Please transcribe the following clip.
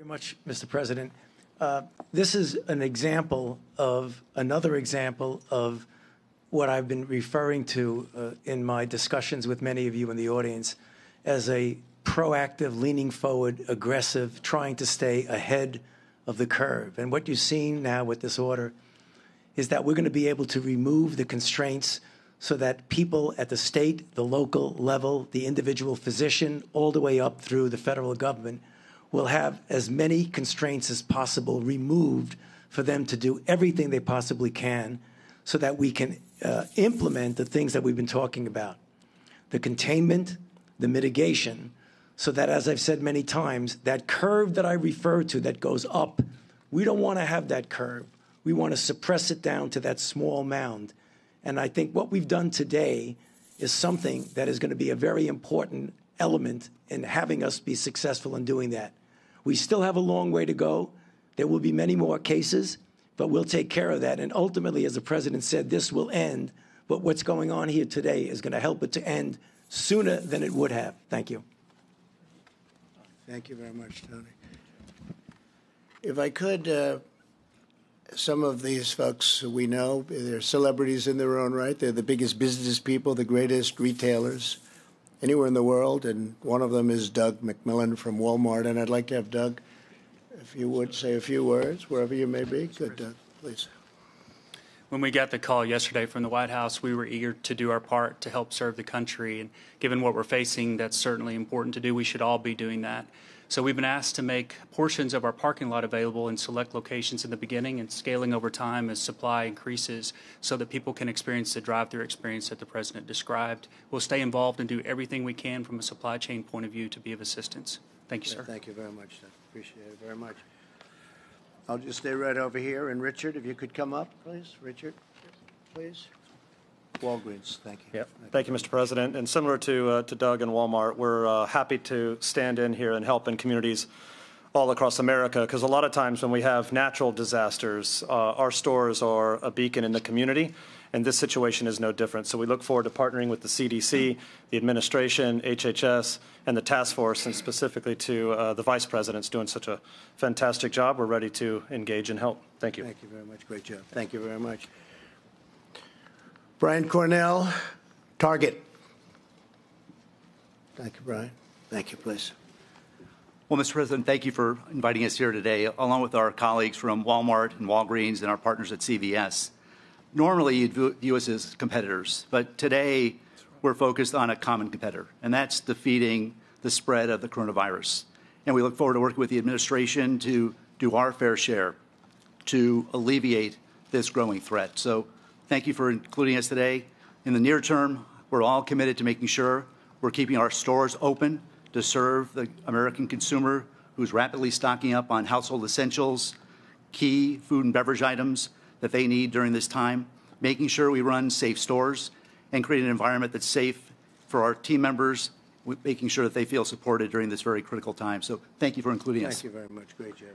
Very much, Mr. President. This is an example of another example of what I've been referring to in my discussions with many of you in the audience as a proactive, leaning forward, aggressive, trying to stay ahead of the curve. And what you're seeing now with this order is that we're going to be able to remove the constraints so that people at the state, the local level, the individual physician, all the way up through the federal government will have as many constraints as possible removed for them to do everything they possibly can so that we can implement the things that we've been talking about, the containment, the mitigation, so that, as I've said many times, that curve that I refer to that goes up, we don't want to have that curve. We want to suppress it down to that small mound. And I think what we've done today is something that is going to be a very important element in having us be successful in doing that. We still have a long way to go. There will be many more cases, but we'll take care of that. And ultimately, as the President said, this will end. But what's going on here today is going to help it to end sooner than it would have. Thank you. Thank you very much, Tony. If I could, some of these folks we know, they're celebrities in their own right. They're the biggest business people, the greatest retailers anywhere in the world, and one of them is Doug McMillan from Walmart. And I'd like to have Doug, if you would, say a few words, wherever you may be. Good, Doug, please. When we got the call yesterday from the White House, we were eager to do our part to help serve the country. And given what we're facing, that's certainly important to do. We should all be doing that. So we've been asked to make portions of our parking lot available in select locations in the beginning and scaling over time as supply increases so that people can experience the drive-through experience that the President described. We'll stay involved and do everything we can from a supply chain point of view to be of assistance. Thank you, sir. Thank you very much, sir. Appreciate it very much. I'll just stay right over here. And Richard, if you could come up, please. Richard, please. Walgreens, thank you. Yep. Thank you, Mr. President. And similar to Doug and Walmart, we're happy to stand in here and help in communities all across America, because a lot of times when we have natural disasters, our stores are a beacon in the community, and this situation is no different. So we look forward to partnering with the CDC, the administration, HHS, and the task force, and specifically to the Vice President's doing such a fantastic job. We're ready to engage and help. Thank you. Thank you very much. Great job. Thank you very much. Brian Cornell, Target. Thank you, Brian. Thank you, please. Well, Mr. President, thank you for inviting us here today, along with our colleagues from Walmart and Walgreens and our partners at CVS. Normally, you'd view us as competitors, but today we're focused on a common competitor, and that's defeating the spread of the coronavirus. And we look forward to working with the administration to do our fair share to alleviate this growing threat. So thank you for including us today. In the near term, we're all committed to making sure we're keeping our stores open to serve the American consumer who's rapidly stocking up on household essentials, key food and beverage items that they need during this time, making sure we run safe stores and create an environment that's safe for our team members, making sure that they feel supported during this very critical time. So thank you for including us. Thank you very much. Great job.